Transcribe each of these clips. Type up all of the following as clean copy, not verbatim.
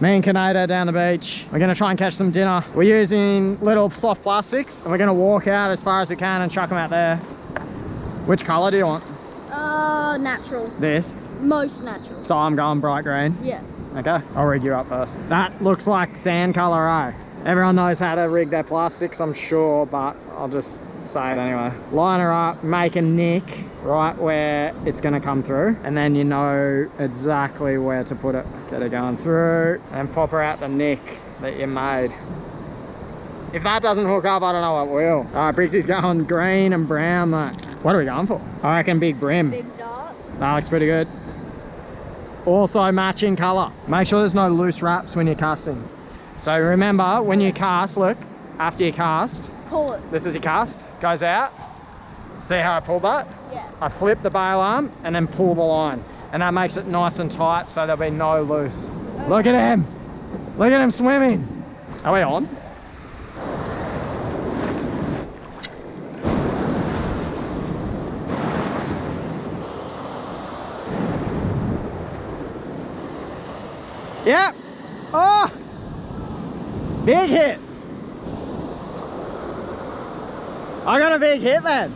Me and Canada down the beach. We're gonna try and catch some dinner. We're using little soft plastics and we're gonna walk out as far as we can and chuck them out there. Which color do you want? Natural. This? Most natural. So I'm going bright green? Yeah. Okay, I'll rig you up first. That looks like sand color, eh? Everyone knows how to rig their plastics, I'm sure, but I'll just say it anyway. Line her up, make a nick right where it's gonna come through, and then you know exactly where to put it. Get her going through, and pop her out the nick that you made. If that doesn't hook up, I don't know what will. All right, Brixie's going green and brown, mate. What are we going for? I reckon big brim. Big dart. That looks pretty good. Also matching color. Make sure there's no loose wraps when you're casting. So remember, when you cast, look, after you cast, pull it. This is your cast, goes out. See how I pulled that? Yeah. I flip the bail arm and then pull the line. And that makes it nice and tight so there'll be no loose. Okay. Look at him. Look at him swimming. Are we on? Yep. Oh, big hit. I got a big hit then.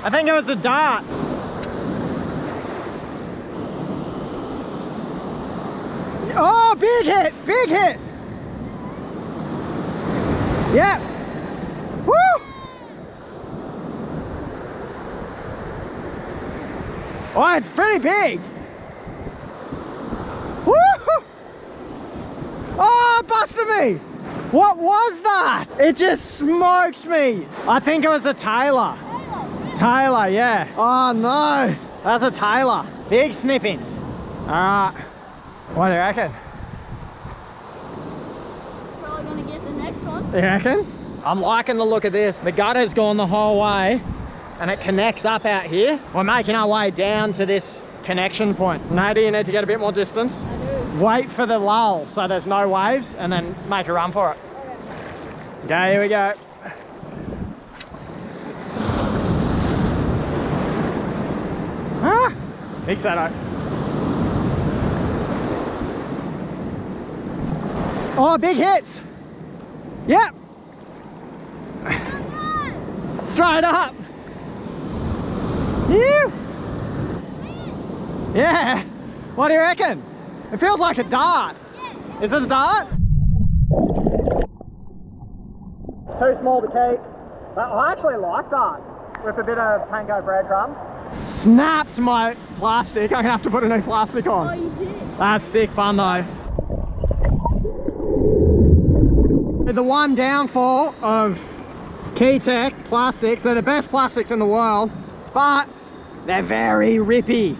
I think it was a dart. Oh, big hit, big hit. Yep. Woo. Oh, it's pretty big. Oh, busted me! What was that? It just smoked me. I think it was a Tailor. Tailor, yeah. Oh no, that's a Tailor. Big snipping. All right, what do you reckon? Probably gonna get the next one. You reckon? I'm liking the look of this. The gutter's gone the whole way and it connects up out here. We're making our way down to this connection point. Nady, you need to get a bit more distance. I do. Wait for the lull so there's no waves and then make a run for it. Okay, here we go. Ah, big setup. Oh, big hits. Yep. Straight up. Phew. Yeah. What do you reckon? It feels like a dart. Yeah. Is it a dart? Too small to keep. But I actually like that with a bit of panko breadcrumbs. Snapped my plastic. I'm gonna have to put a new plastic on. Oh, you did? That's sick fun though. The one downfall of Keytech plastics, they're the best plastics in the world, but they're very rippy.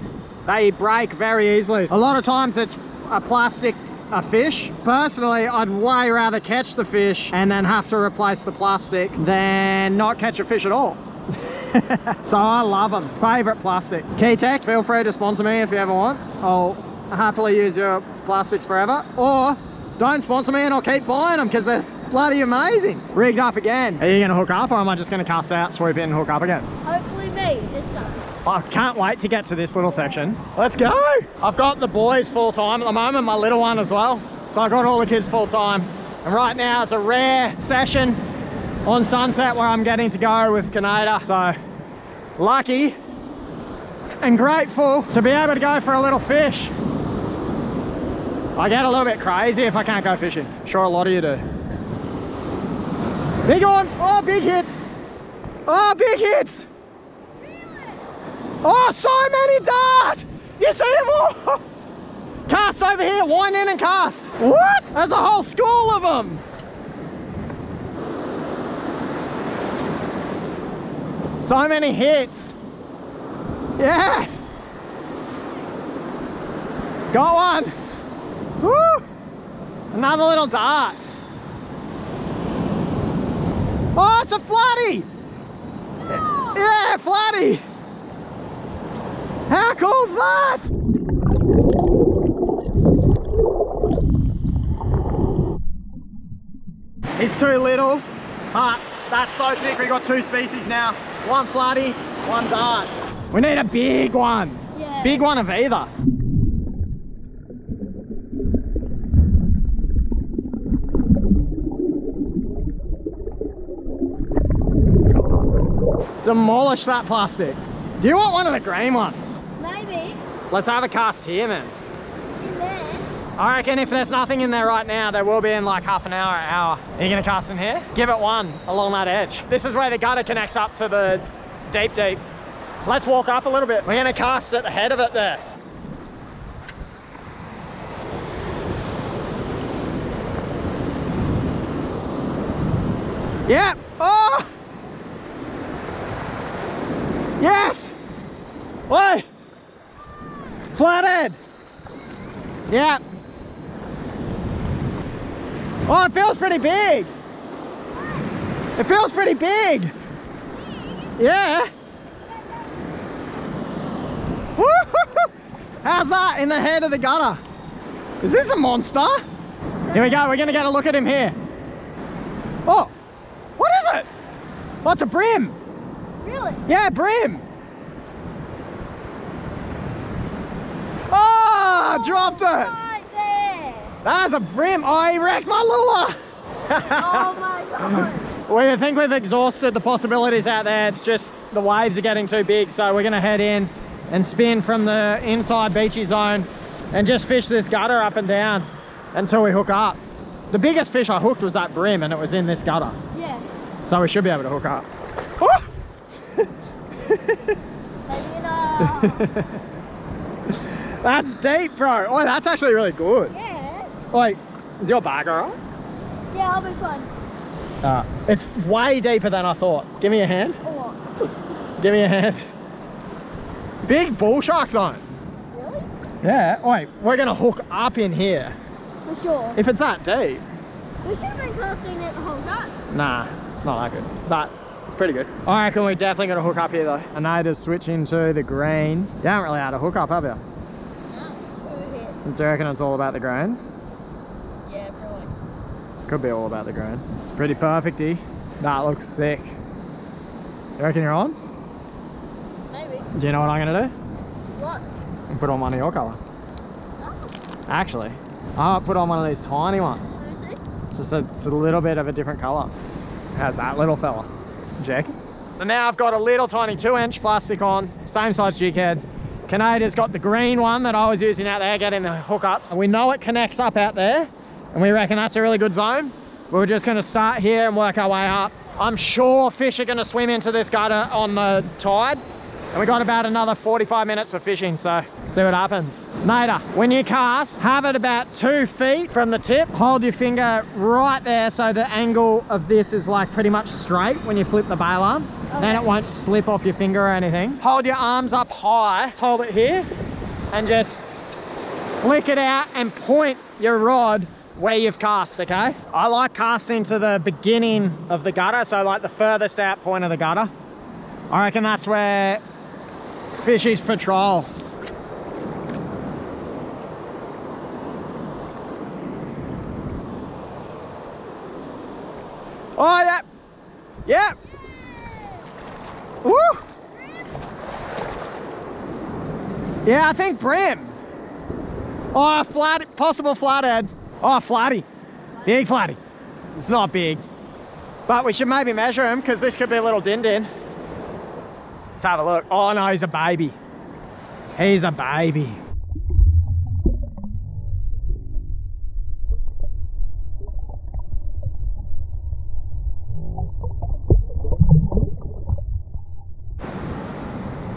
They break very easily. A lot of times it's a plastic, a fish. Personally, I'd way rather catch the fish and then have to replace the plastic than not catch a fish at all. So I love them. Favorite plastic. Keytech, feel free to sponsor me if you ever want. I'll happily use your plastics forever. Or don't sponsor me and I'll keep buying them because they're bloody amazing. Rigged up again. Are you gonna hook up or am I just gonna cast out, swoop in and hook up again? Hopefully me this time. I can't wait to get to this little section. Let's go. I've got the boys full time at the moment, my little one as well. So I got all the kids full time. And right now it's a rare session on Sunset where I'm getting to go with Canada. So lucky and grateful to be able to go for a little fish. I get a little bit crazy if I can't go fishing. I'm sure a lot of you do. Big one. Oh, big hits. Oh, big hits. Oh, so many dart. You see them all? Cast over here, wind in and cast. What? There's a whole school of them. So many hits. Yes. Got one. Woo. Another little dart. Oh, it's a flatty. No. Yeah, flatty. How cool is that? He's too little, but that's so sick. We got two species now. One flatty, one dart. We need a big one. Yeah. Big one of either. demolish that plastic. Do you want one of the green ones? Maybe. Let's have a cast here, man. In there. I reckon if there's nothing in there right now, there will be in like half an hour, hour. Are you gonna cast in here? Give it one along that edge. This is where the gutter connects up to the deep. Let's walk up a little bit. We're gonna cast at the head of it there. Yeah. Oh! Yes! Wait! Flathead! Yeah. Oh, it feels pretty big. It feels pretty big. Yeah. How's that in the head of the gutter? Is this a monster? Here we go, we're gonna get a look at him here. Oh, what is it? Oh, it's a brim. Really? Yeah, brim. Oh, dropped it. Right there. That's a brim. Oh, he wrecked my lure. Oh my god. We think we've exhausted the possibilities out there. It's just the waves are getting too big, so we're gonna head in and spin from the inside beachy zone and just fish this gutter up and down until we hook up. The biggest fish I hooked was that brim, and it was in this gutter. Yeah. So we should be able to hook up. Oh! Maybe not. That's deep, bro. Oh, that's actually really good. Yeah. Wait, is your bag alright? Yeah, I'll be fun. It's way deeper than I thought. Give me a hand. Or what? Give me a hand. Big bull shark zone. Really? Yeah. Wait, we're gonna hook up in here. For sure. If it's that deep. We should have been casting it the whole time. Nah, it's not that good. But it's pretty good. I reckon we're definitely gonna hook up here though. I know to switch into the green. You haven't really had a hook up, have you? No, 2 hits. Do you reckon it's all about the grain? Yeah, probably. Could be all about the grain. It's pretty perfecty. That looks sick. You reckon you're on? Maybe. Do you know what I'm gonna do? What? And put on one of your colour. No. Actually, I might put on one of these tiny ones. Lucy? Just it's a little bit of a different colour. How's that little fella? Jack? And now I've got a little tiny 2-inch plastic on, same size jig head. Canada's got the green one that I was using out there, getting the hookups. And we know it connects up out there, and we reckon that's a really good zone. We're just gonna start here and work our way up. I'm sure fish are gonna swim into this gutter on the tide. And we got about another 45 minutes of fishing, so see what happens. Nada, when you cast, have it about 2 feet from the tip. Hold your finger right there so the angle of this is like pretty much straight when you flip the bail arm. Okay. Then it won't slip off your finger or anything. Hold your arms up high, hold it here, and just flick it out and point your rod where you've cast, okay? I like casting to the beginning of the gutter, so like the furthest out point of the gutter. I reckon that's where fishies patrol. Oh, yeah. Yeah. Woo. Yeah, I think brim. Oh, flat, possible flathead. Oh, flatty. Big flatty. It's not big. But we should maybe measure him because this could be a little din-din. Let's have a look. Oh no, he's a baby. He's a baby.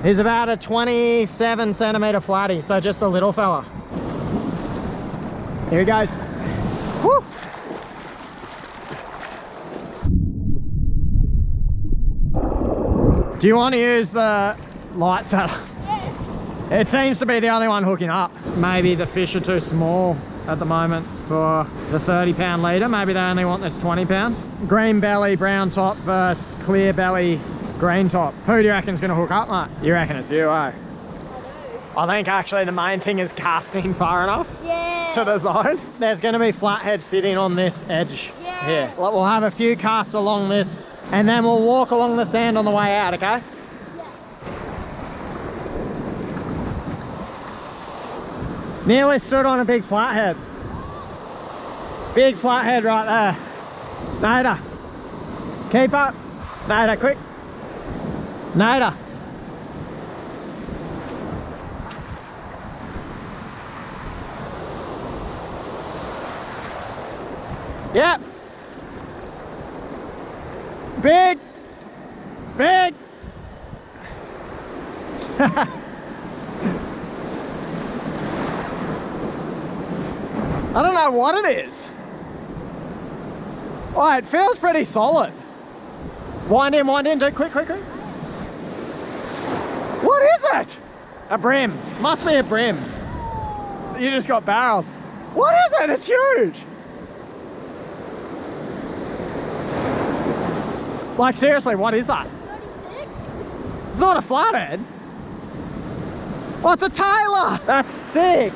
He's about a 27 centimeter flatty, so just a little fella. Here he goes. Woo! Do you want to use the light setter? Yeah. It seems to be the only one hooking up. Maybe the fish are too small at the moment for the 30-pound leader. Maybe they only want this 20-pound. Green belly, brown top versus clear belly, green top. Who do you reckon's going to hook up, mate? You reckon it's you, eh? I do. I think actually the main thing is casting far enough to the zone. There's going to be flathead sitting on this edge here. We'll have a few casts along this and then we'll walk along the sand on the way out, okay? Yeah. Nearly stood on a big flathead. Big flathead right there. Nada. Keep up. Nada, quick. Nada. Yep. Big. Big. I don't know what it is. Oh, it feels pretty solid. Wind in, do quick. What is it? A brim. Must be a brim. You just got barreled. What is it? It's huge. Like seriously, what is that? 36? It's not a flathead. Oh, it's a Tailor. That's sick.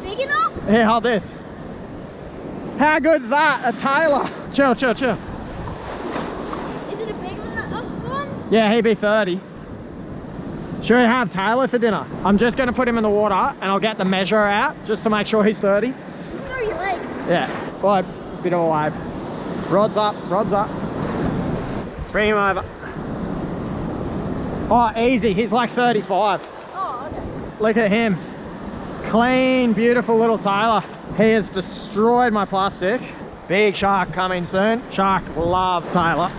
Big enough? Here, hold this. How good's that? A Tailor. Chill. Is it a big one? Yeah, he'd be 30. Should we have Tailor for dinner? I'm just going to put him in the water and I'll get the measurer out just to make sure he's 30. Just throw your legs. Yeah, well, a bit of a wave. Rods up. Bring him over. Oh, easy. He's like 35. Oh, okay. Look at him. Clean, beautiful little Tailor. He has destroyed my plastic. Big shark coming soon. Shark love Tailor.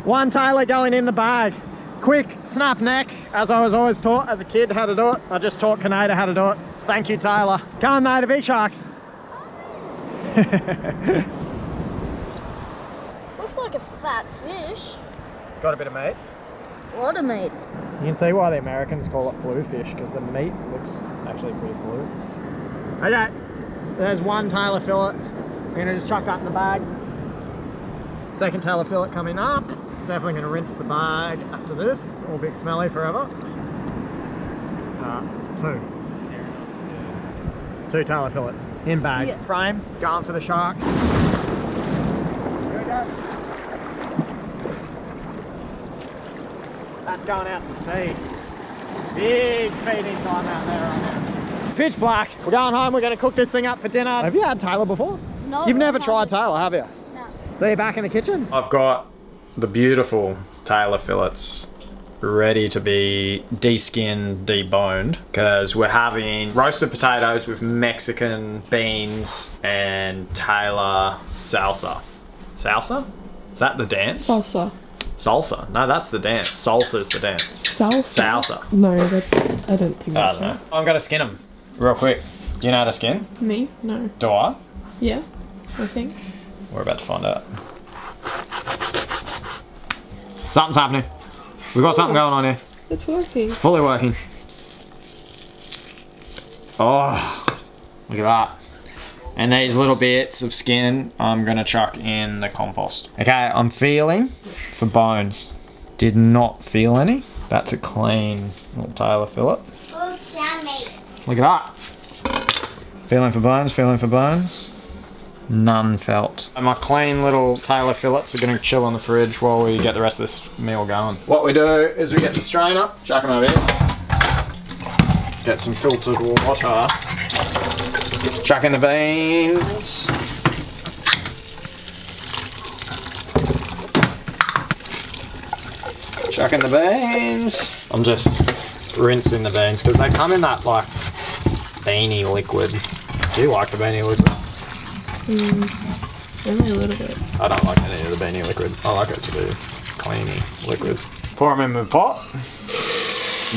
One Tailor going in the bag. Quick snap neck, as I was always taught as a kid how to do it. I just taught Canada how to do it. Thank you, Tailor. Come on, mate, a big sharks. Looks like a fat fish. It's got a bit of meat. What a meat. You can see why the Americans call it bluefish, because the meat looks actually pretty blue. Okay, there's one Tailor fillet. We're gonna just chuck that in the bag. Second Tailor fillet coming up. Definitely gonna rinse the bag after this. All big smelly forever. Two Tailor fillets in bag. Yeah. Frame. It's going for the sharks. Here we go. That's going out to sea. Big feeding time out there right now. It's pitch black. We're going home. We're going to cook this thing up for dinner. Have you had Tailor before? No. You've never tried Tailor, have you? No. So you're back in the kitchen? I've got the beautiful Tailor fillets ready to be de-skinned, deboned, because we're having roasted potatoes with Mexican beans and Tailor salsa. Salsa? Is that the dance? Salsa. Salsa? No, that's the dance. Salsa's the dance. Salsa? Salsa. No, I don't think I that's don't know. right. I'm gonna skin them real quick. Do you know how to skin? Me? No. Do I? Yeah, I think. We're about to find out. Something's happening. We've got something going on here. It's working. Fully working. Oh, look at that. And these little bits of skin, I'm gonna chuck in the compost. Okay, I'm feeling for bones. Did not feel any. That's a clean little Tailor fillet. Oh, yummy. Look at that. Feeling for bones. None felt. And my clean little Tailor fillets are gonna chill in the fridge while we get the rest of this meal going. What we do is we get the strainer, chuck them over here. Get some filtered water. Chuck in the beans. Chuck in the beans. I'm just rinsing the beans because they come in that like beanie liquid. Do you like the beanie liquid? Only a little bit. I don't like any of the beanie liquid. I like it to be cleany liquid. Pour them in the pot.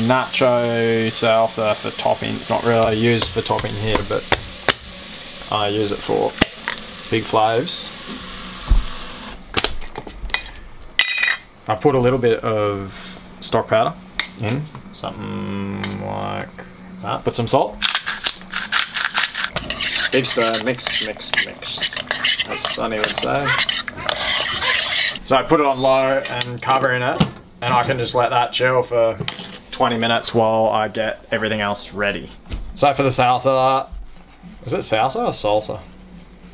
Nacho salsa for topping. It's not really used for topping here, but I use it for big flavors. I put a little bit of stock powder in, something like that. Put some salt. Big stir, mix, as Sonny would say. So I put it on low and cover in it, and I can just let that chill for 20 minutes while I get everything else ready. So for the salsa, is it salsa or salsa?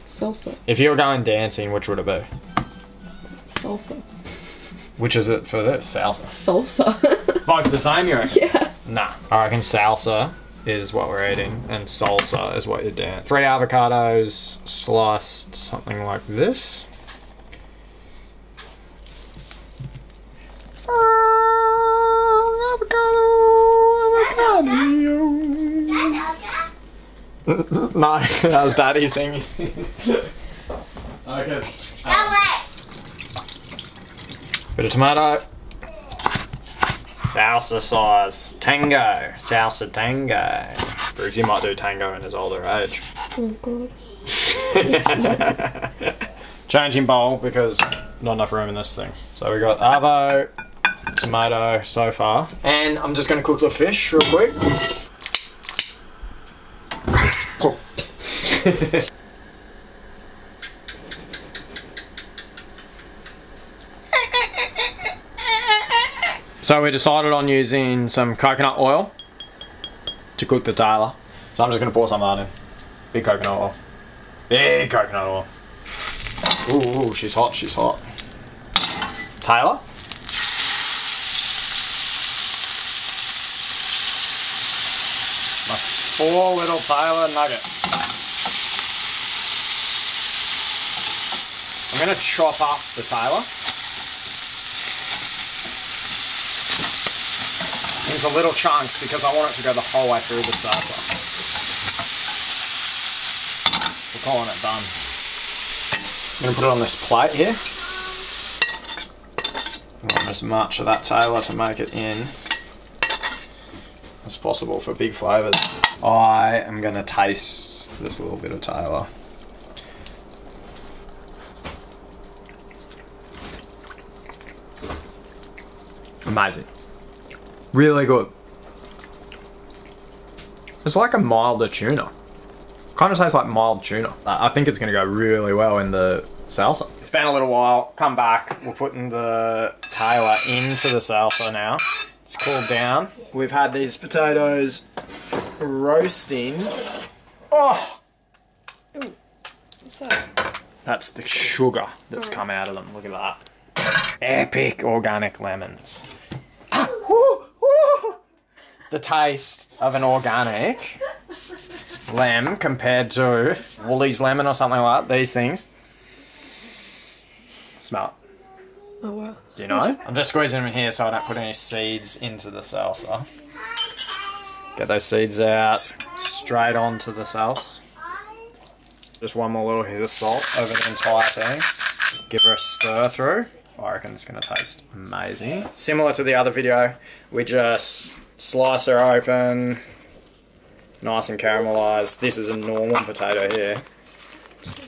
Salsa. If you were going dancing, which would it be? Salsa. Which is it for this? Salsa. Salsa. Both the same, you reckon? Yeah. Nah. I reckon salsa is what we're eating and salsa is what you dance. 3 avocados sliced something like this. No, that was Daddy singing. Okay. Bit of tomato. Salsa sauce. Tango. Salsa tango. Briggsy might do tango in his older age. Oh god. Changing bowl because not enough room in this thing. So we got arvo, tomato so far. And I'm just going to cook the fish real quick. So we decided on using some coconut oil to cook the Tailor. So I'm just going to pour some of that in. Big coconut oil. Big coconut oil. Ooh, she's hot, she's hot. Tailor. My 4 little Tailor nuggets. I'm going to chop up the Tailor into little chunks because I want it to go the whole way through the salsa. We're calling it done. I'm going to put it on this plate here. I want as much of that Tailor to make it in as possible for big flavours. I am going to taste this little bit of Tailor. Amazing. Really good. It's like a milder tuna. Kind of tastes like mild tuna. I think it's going to go really well in the salsa. It's been a little while. Come back. We're putting the Tailor into the salsa now. It's cooled down. We've had these potatoes roasting. Oh! Ooh, what's that? That's the sugar that's come out of them. Look at that. Epic organic lemons. Ah, woo, woo. The taste of an organic lemon compared to Woolies lemon or something like that. These things. Smell it. Oh wow. Do you know? I'm just squeezing them in here so I don't put any seeds into the salsa. Get those seeds out straight onto the salsa. Just one more little hit of salt over the entire thing. Give her a stir through. I reckon it's going to taste amazing. Similar to the other video, we just slice her open, nice and caramelised. This is a normal potato here.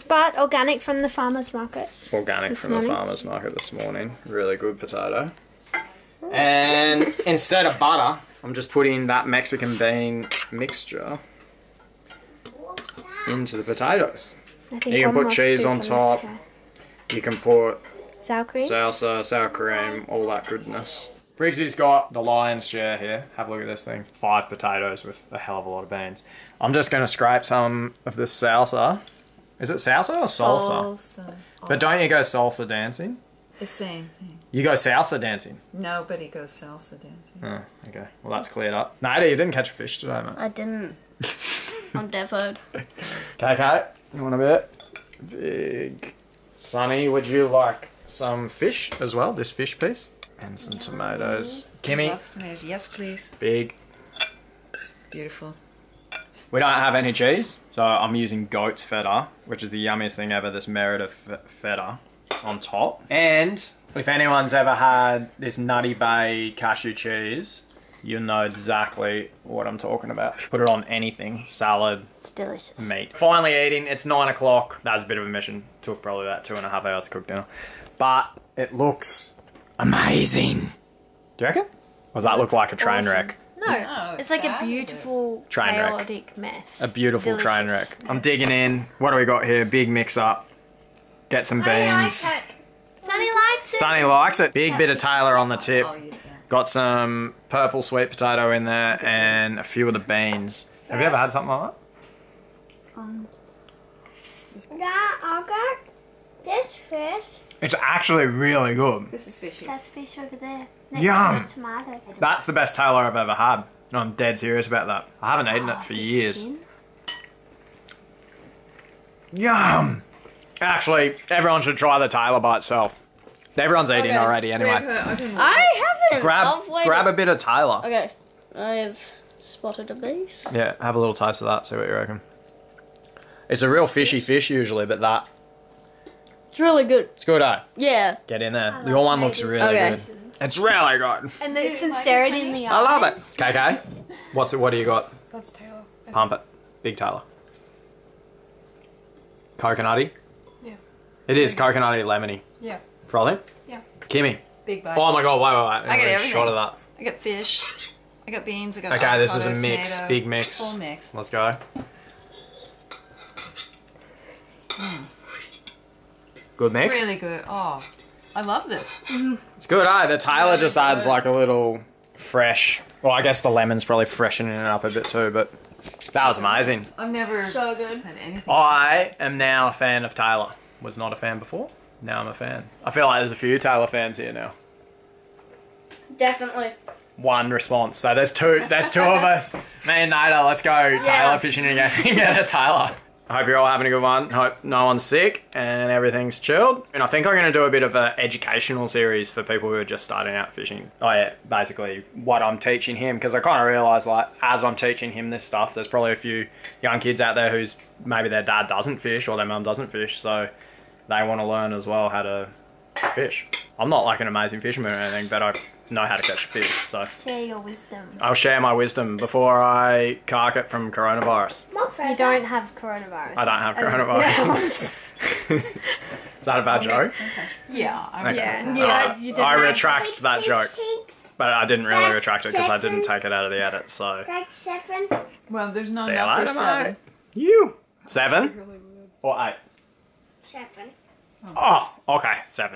But organic from the farmer's market. Organic from the farmer's market this morning. Really good potato. And instead of butter, I'm just putting that Mexican bean mixture into the potatoes. You can put cheese on top. You can put sour cream, salsa, sour cream, all that goodness. Briggsy's got the lion's share here. Have a look at this thing. 5 potatoes with a hell of a lot of beans. I'm just going to scrape some of this salsa. Is it salsa or salsa? Salsa. But don't you go salsa dancing? The same thing. You go salsa dancing? Nobody goes salsa dancing. Oh, okay. Well, that's cleared up. Nada, you didn't catch a fish today, mate. I didn't. I'm devoed. Okay, you want a bit? Big. Sonny, would you like some fish as well? This fish piece? And some tomatoes. Kimmy? Loves tomatoes. Yes, please. Big. Beautiful. We don't have any cheese, so I'm using goat's feta, which is the yummiest thing ever, this Merida feta on top. And if anyone's ever had this Nutty Bay cashew cheese, you'll know exactly what I'm talking about. Put it on anything, salad, It's delicious. meat. Finally eating, it's 9 o'clock. That was a bit of a mission. Took probably about 2.5 hours to cook dinner. But it looks amazing. Do you reckon? Or does that look like a train wreck? No, it's like a beautiful, Train wreck. chaotic mess. A beautiful Delicious. train wreck. I'm digging in. What do we got here? Big mix up. Get some beans. Sonny likes it. Sonny likes it. Big bit of Tailor on the tip. I'll use that. Got some purple sweet potato in there and a few of the beans. Have you ever had something like Yeah, I got this fish. that? It's actually really good. This is fishy. That's fish over there. Next Yum. to the tomato. That's the best Tailor I've ever had. No, I'm dead serious about that. I haven't eaten it for years. Yum! Actually, everyone should try the Tailor by itself. Everyone's eating already anyway. I listen. Grab a bit of Tailor. Okay, I have spotted a beast. Yeah, have a little taste of that, see what you reckon. It's a real fishy fish usually, but that... It's really good. It's good, eh? Yeah. Get in there. Your one looks really good. It's really good. And the sincerity in the eyes. I love it. KK, what do you got? That's Tailor. Pump it. Big Tailor. Coconutty? Yeah. It is coconutty lemony. Yeah. Frothy? Yeah. Kimmy? Big bite. Oh my god, wait. I got everything. Shot of that. I got fish. I got beans. I got Okay, this is a avocado, mix. tomato, Big mix. Full mix. Let's go. Good mix? Really good. Oh, I love this. It's good, eh? The Tailor just adds like a little fresh... Well, I guess the lemon's probably freshening it up a bit too, but that was amazing. I've never So good. had anything. I am now a fan of Tailor. Was not a fan before. Now I'm a fan. I feel like there's a few Tailor fans here now. Definitely. One response. So there's two of us. Me and Nada, let's go Tailor fishing again and get a Tailor. I hope you're all having a good one. Hope no one's sick and everything's chilled. And I think I'm going to do a bit of an educational series for people who are just starting out fishing. Oh yeah, basically what I'm teaching him, because I kind of realise like as I'm teaching him this stuff, there's probably a few young kids out there who's maybe their dad doesn't fish or their mum doesn't fish, so they want to learn as well how to fish. I'm not like an amazing fisherman or anything, but I know how to catch a fish, so. Share your wisdom. I'll share my wisdom before I cark it from coronavirus. You don't have coronavirus. I don't have coronavirus. Is that a bad joke? Yeah. Okay. I retract that joke. But I didn't really retract it because I didn't take it out of the edit, so. Well, there's not See you enough later, for 7. mate. You. 7? Or 8? 7. Oh, okay, 7.